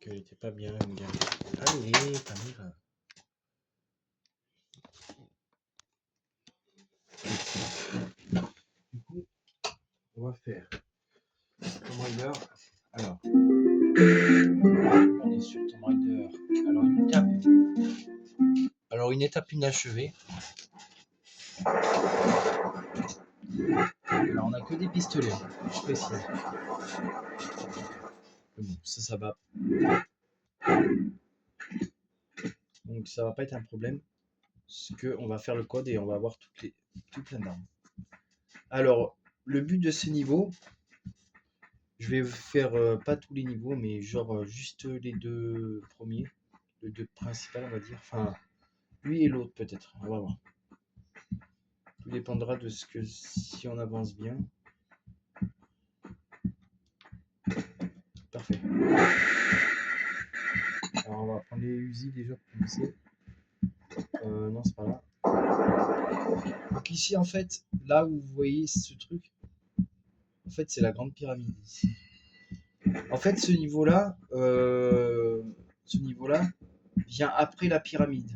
qu'elle était pas bien, une gamme. Allez, Pamela. Du coup, on va faire Tomb Raider. Alors, on est sur Tomb Raider. Alors, une étape inachevée. Alors, on a que des pistolets, je précise. Mais bon, ça va. Donc, ça va pas être un problème. Parce qu'on va faire le code et on va avoir tout plein d'armes. Alors, le but de ce niveau, je vais faire pas tous les niveaux, mais genre juste les deux premiers, les deux principaux, on va dire. Enfin, lui et l'autre peut-être. On va voir. Tout dépendra de ce que si on avance bien. Parfait. Alors on va prendre les Uzi déjà pour commencer. Non, c'est pas là. Donc ici en fait, là où vous voyez ce truc, en fait c'est la grande pyramide ici. En fait ce niveau-là vient après la pyramide.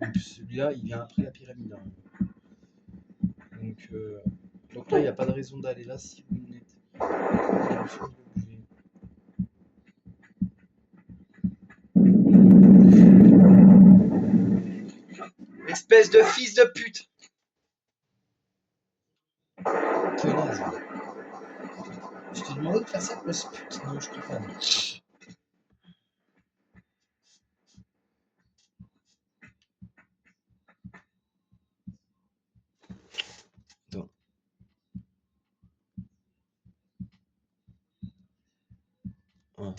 Donc celui-là il vient après la pyramide. Hein. Donc là il n'y a pas de raison d'aller là si vous n'êtes pas obligé. Espèce de fils de pute! Que naze. Je t'ai demandé de faire ça, grosse pute. Non, je peux pas. Attends. Ouais.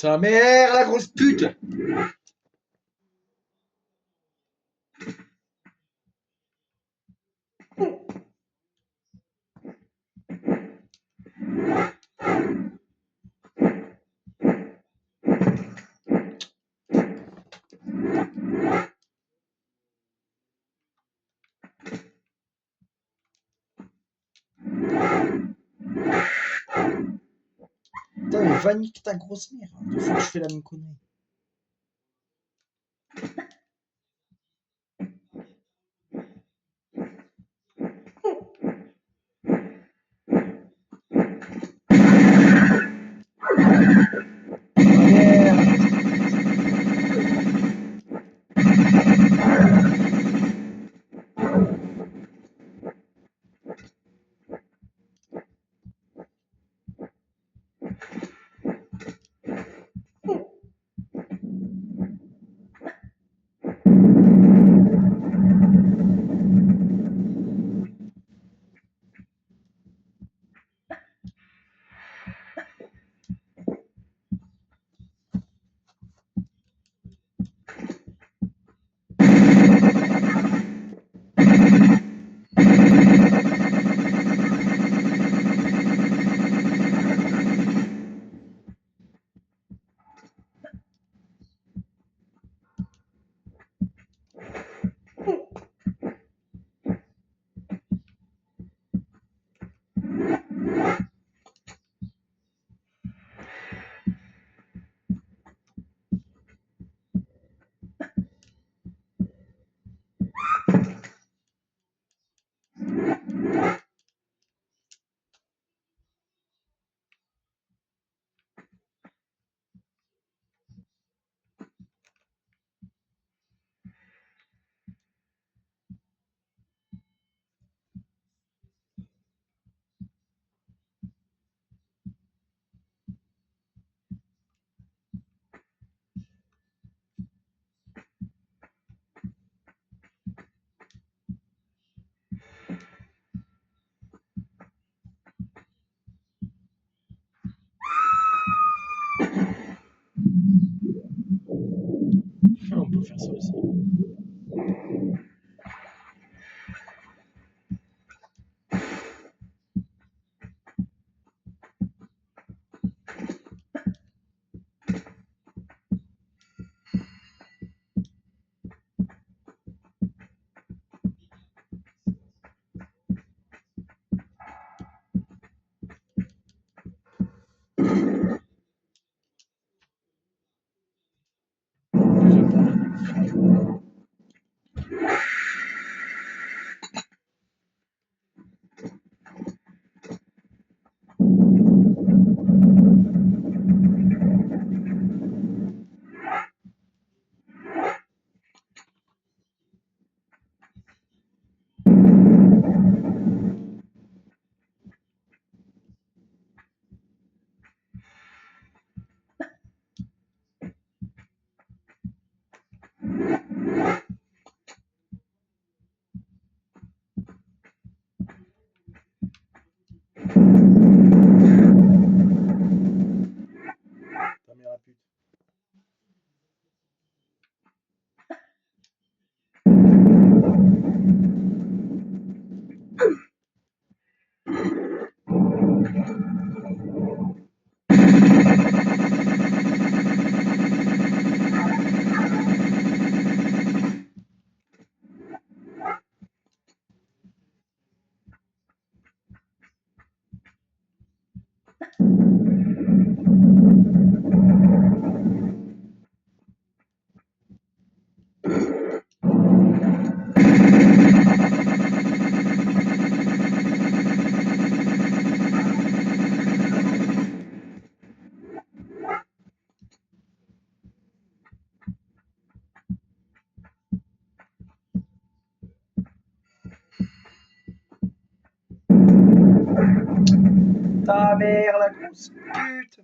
Ta mère, la grosse pute! Putain, mais va niquer ta grosse mère. Deux fois que je fais la même connerie. On peut faire ça aussi. Ta mère la pute. Ta mère, la grosse pute!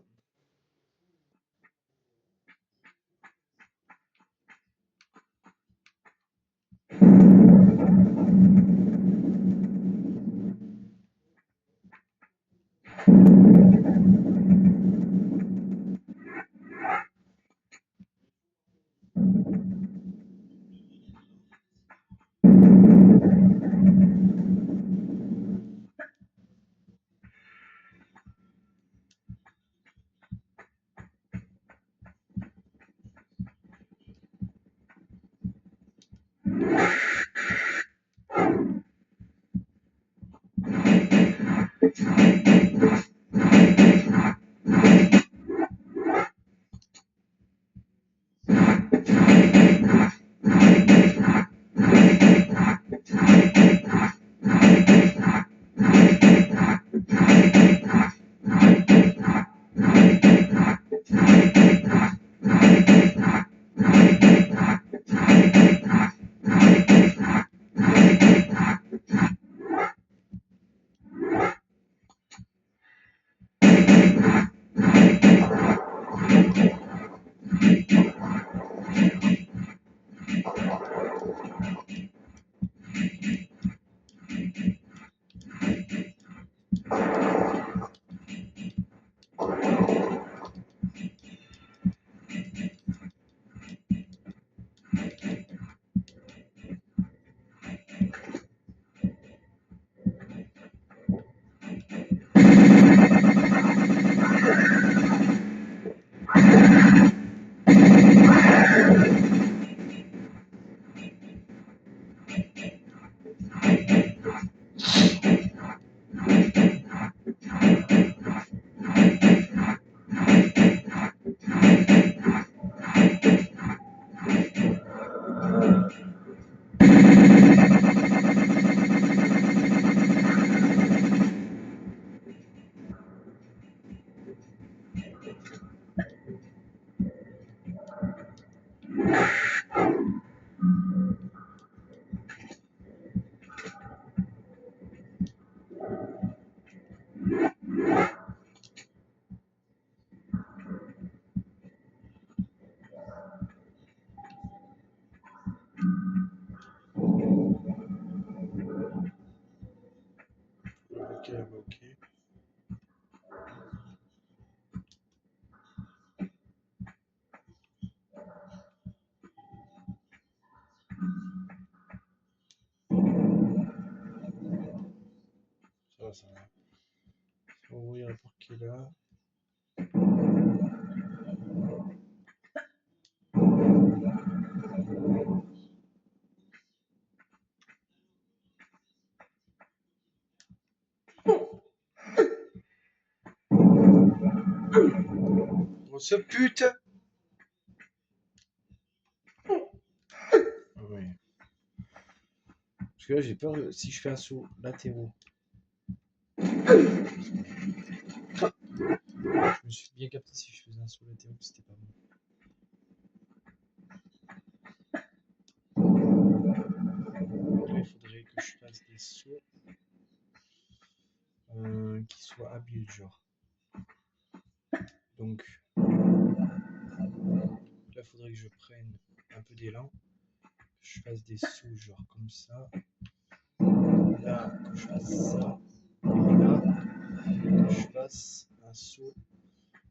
Ok. Ça va, ça va. On va ouvrir la porte qui est là. Grosse pute! Oui. Parce que là, j'ai peur, si je fais un saut latéraux. Je me suis bien capté si je faisais un saut latéraux, c'était pas bon. Là, il faudrait que je fasse des sauts qui soient habiles, genre. Donc, là, il faudrait que je prenne un peu d'élan, que je fasse des sauts, genre comme ça. Là, que je fasse ça. Et là, que je fasse un saut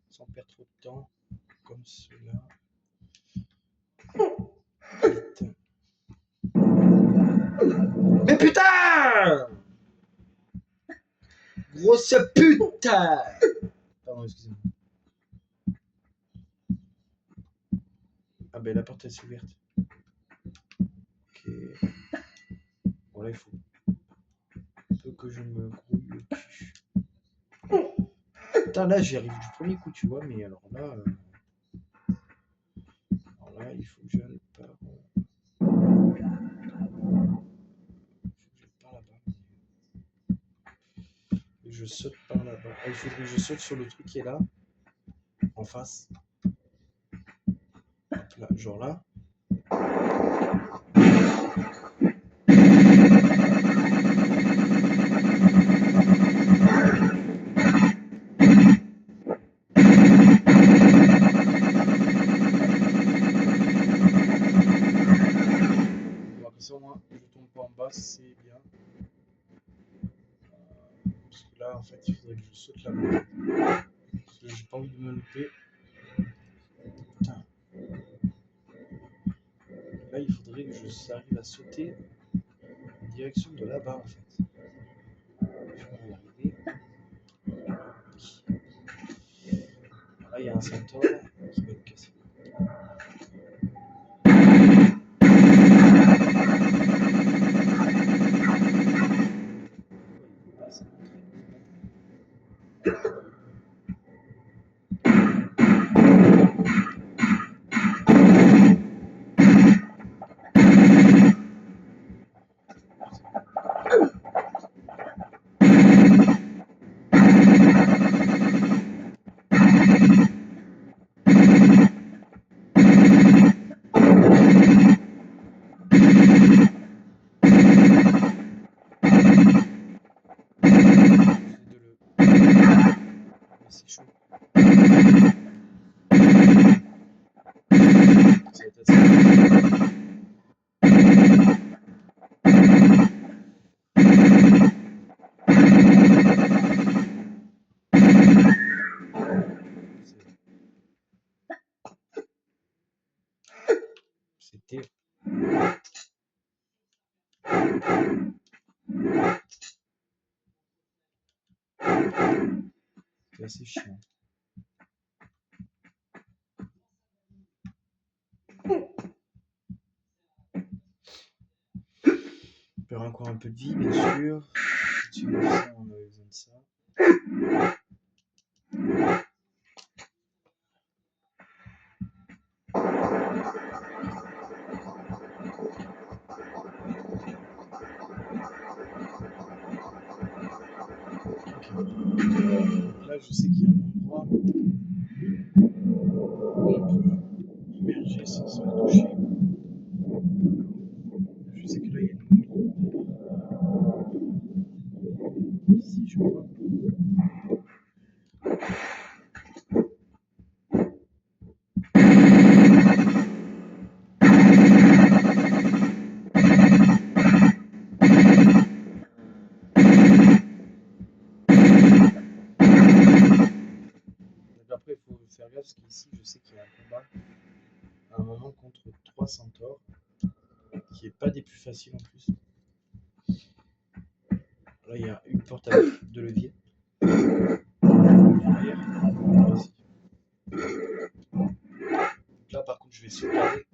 sans perdre trop de temps, comme cela. Putain. Mais putain! Grosse putain! Pardon, excusez-moi. Ah ben la porte elle s'est ouverte. Ok. Bon là il faut un peu que je me grouille le cul. Putain là j'y arrive du premier coup tu vois, mais alors là il faut que j'aille par... là-bas. Et je saute par là-bas. Ah, il faudrait que je saute sur le truc qui est là. En face. Hop là, genre là. Au moins je tombe pas en bas, c'est bien. Parce que là en fait il faudrait que je saute là-bas. Parce que j'ai pas envie de me louper. Putain. Là il faudrait que j'arrive à sauter en direction de là-bas en fait. Je vais y arriver. Là il y a un centaure qui va me casser. C'est chaud. Ça va être assez. C'était. C'est assez chiant. On perd encore un peu de vie, bien sûr. Si on a ça, on a besoin de ça. Là, je sais qu'il y a un endroit où on peut immerger sans se faire toucher. Je sais que là, il y a une momie. Ici, je crois. ici, je sais qu'il y a un combat à un moment contre 3 centaures, qui est pas des plus faciles en plus. Là, il y a une porte avec 2 leviers. Derrière, ici. Donc là, par contre, je vais sauvegarder,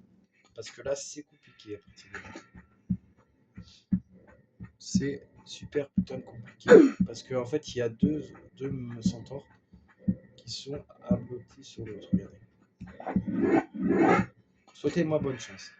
parce que là, c'est compliqué à partir de là. C'est super putain de compliqué, parce qu'en fait, il y a deux centaures qui sont ablotis sur l'autre. Regardez. Souhaitez-moi bonne chance.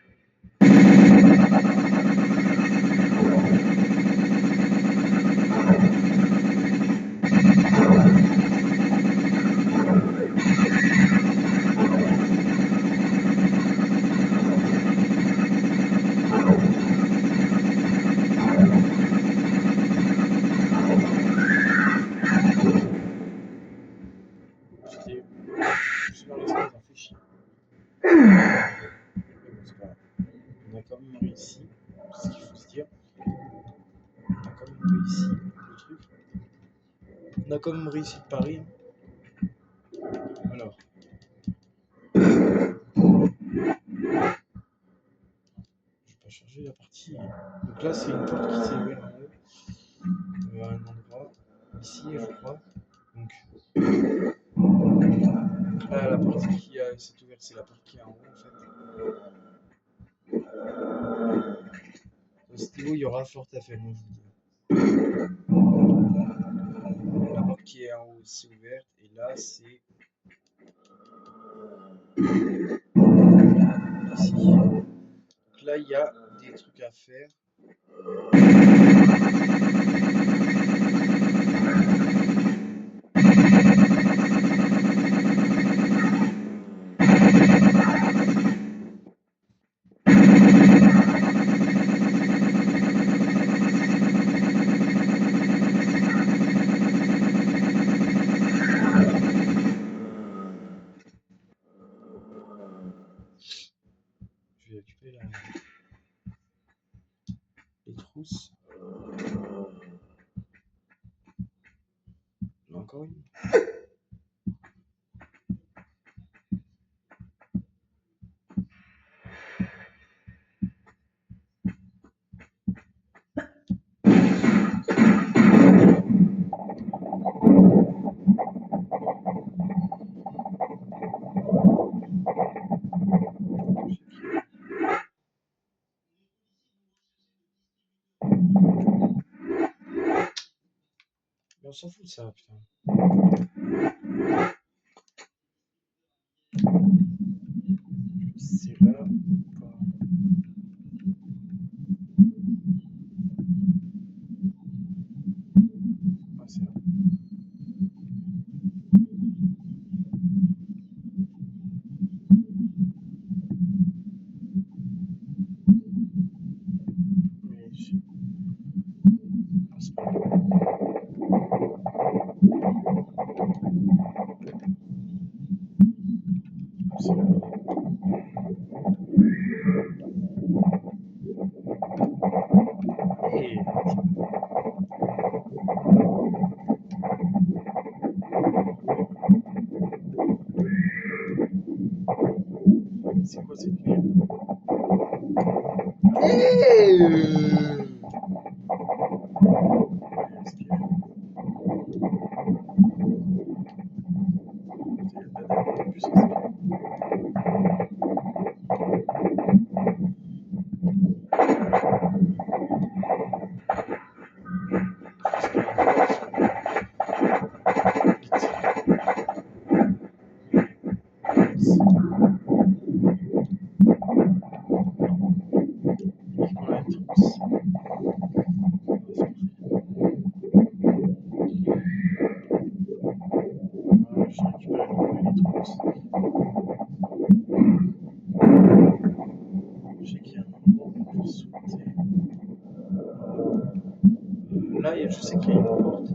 J'étais juste dans l'espace, ça fait chier. Mais bon, c'est pas grave. On a quand même réussi, c'est ce qu'il faut se dire. On a quand même réussi le truc. On a quand même réussi le pari. Alors. Je vais pas changer la partie. Donc là, c'est une porte qui s'est ouverte en haut. À un endroit. Ici, je crois. Donc. Là, la porte qui s'est ouverte, c'est la porte qui est en haut en fait. Dans ce niveau, il y aura fort à faire, moi je vous dis. La porte qui est en haut, c'est ouverte. Et là, c'est. Ici. Donc là, il y a des trucs à faire. Je vais récupérer les trousses. Là, encore une. Mais on s'en fout de ça, putain. C'est là. Ah, c'est là. Mais je... Non, c'est pas là. C'est là. Et... C'est quoi cette merde? Là, je sais qu'il y a une porte.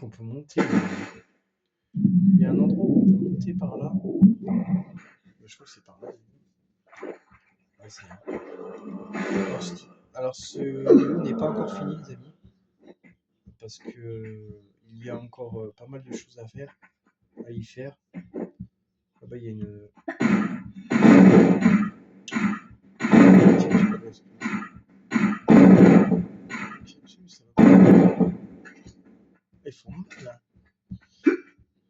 qu'on peut monter. Il y a un endroit où on peut monter par là. Je crois que c'est par là. Ouais, c'est là. Alors, ce niveau n'est pas encore fini, les amis. Parce que il y a encore pas mal de choses à faire, à y faire. Là-bas, il y a une. Ils font mal là.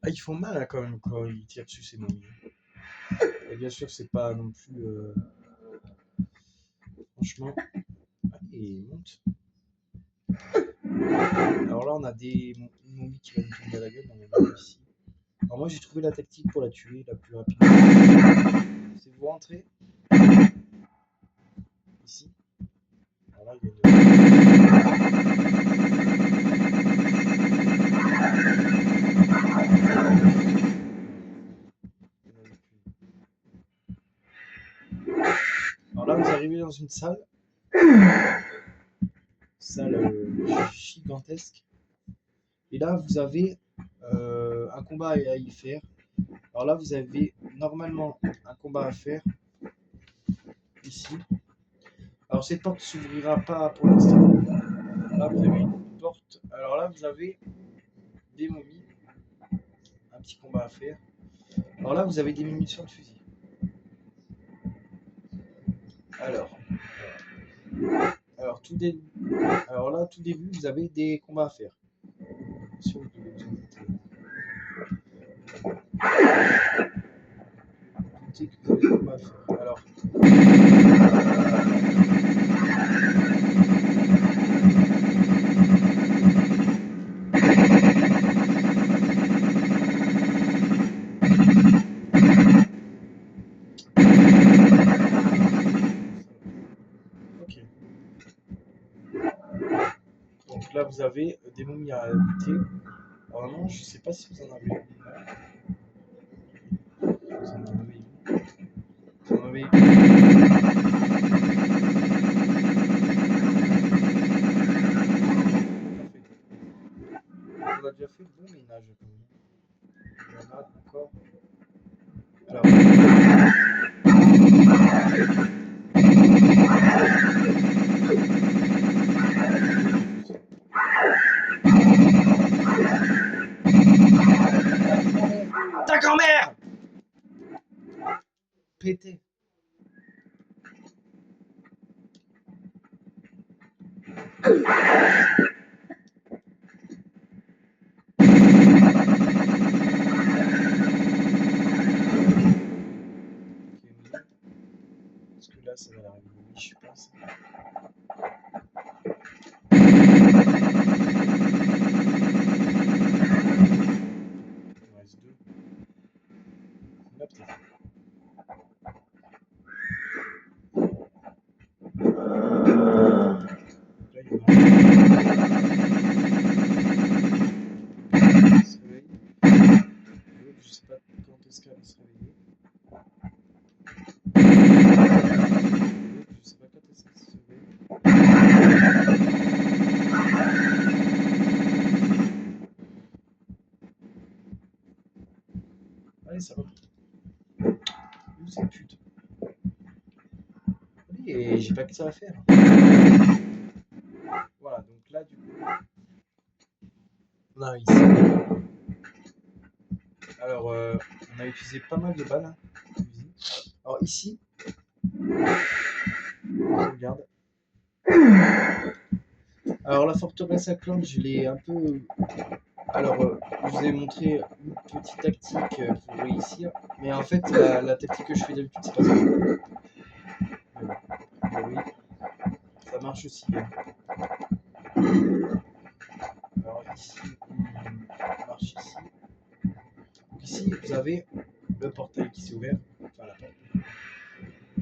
Ah, ils font mal là, quand même quand ils tirent dessus ces momies. Et bien sûr, c'est pas non plus. Franchement. Allez, il monte. Alors là, on a une momie qui va nous tomber à la gueule. On est ici. Alors moi, j'ai trouvé la tactique pour la tuer la plus rapide. C'est vous rentrer ici. Alors là, il y a une. Alors là, vous arrivez dans une salle gigantesque. Et là, vous avez un combat à y faire. Alors là, vous avez normalement un combat à faire ici. Alors cette porte ne s'ouvrira pas pour l'instant. Là, vous avez une porte. Alors là, vous avez des momies. Un petit combat à faire. Alors là, vous avez des munitions de fusil. Alors là, tout début, vous avez des combats à faire. Sur vous devez vous en douter. Doutez que vous avez des combats à faire. Alors. Ok. Donc là, vous avez des momies à buter. Alors non, je sais pas si vous en avez une. Vous en avez une. Vous en avez une. On a déjà fait le bon ménage quand même. Il y en a encore. Alors. Ta grand-mère pété. Parce que là, ça va arriver. Je sais pas. Il en reste deux. Là, peut-être. Là, il y en a un. Il se réveille. L'autre, je sais pas quand est-ce qu'elle va se réveiller. Je sais pas quand est-ce qu'elle se réveille. Allez, ça va. Où cette pute? Oui, et j'ai pas que ça à faire. Voilà, donc là, du coup, on a ici. Alors, on a utilisé pas mal de balles. Hein. Alors ici, on regarde. Alors la forteresse à Clan, je l'ai un peu. Alors, je vous ai montré une petite tactique pour réussir, mais en fait, la tactique que je fais d'habitude, c'est pas ça. Mais oui, ça marche aussi bien. Alors ici, on marche ici. Donc ici, vous avez le portail qui s'est ouvert, enfin la porte.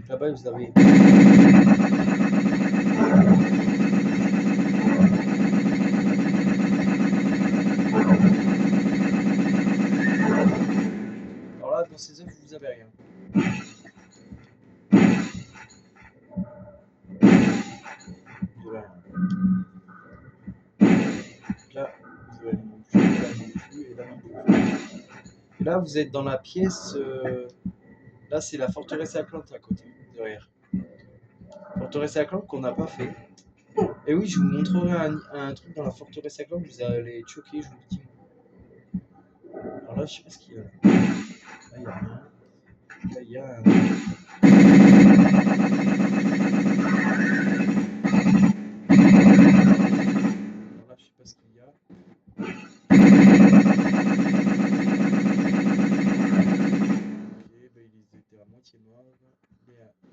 Là-bas, vous avez. Alors là, dans ces œufs, vous avez rien. Vous avez rien. Là, vous avez rien. Et là, vous êtes dans la pièce. Là, c'est la forteresse Atlante à côté, derrière. Forteresse Atlante qu'on n'a pas fait. Et oui, je vous montrerai un truc dans la forteresse Atlante, vous allez être choqués, je vous le dis. Alors là, je sais pas ce qu'il y a là. Là, il y a rien. Là, il y a un. Alors là, je sais pas ce qu'il y a. Ok, bah, ils étaient à moitié morts. Il y a quoi?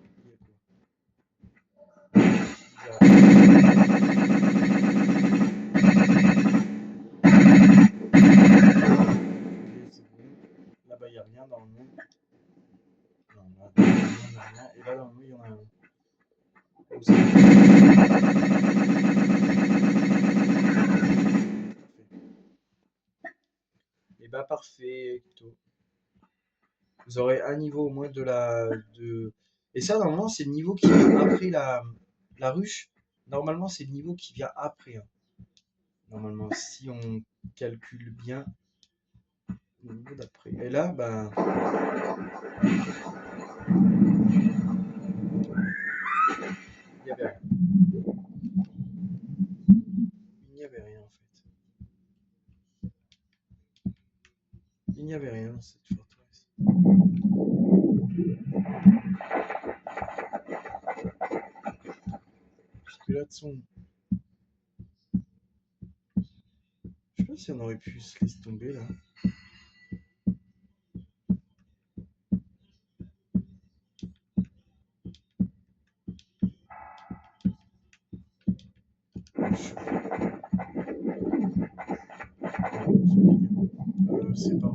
Là-bas, il n'y a rien dans le monde. Non, là, il n'y a rien. Et là, dans le monde, il y en a un. Et bah, parfait. Vous aurez un niveau au moins de la. Et ça, normalement, c'est le niveau qui vient après la ruche. Normalement, c'est le niveau qui vient après. Hein. Normalement, si on calcule bien le niveau d'après. Et là, ben. Il n'y avait rien. Il n'y avait rien en fait. Il n'y avait rien dans cette forteresse. Parce que là, de son. Je sais pas si on aurait pu se laisser tomber là. C'est pas.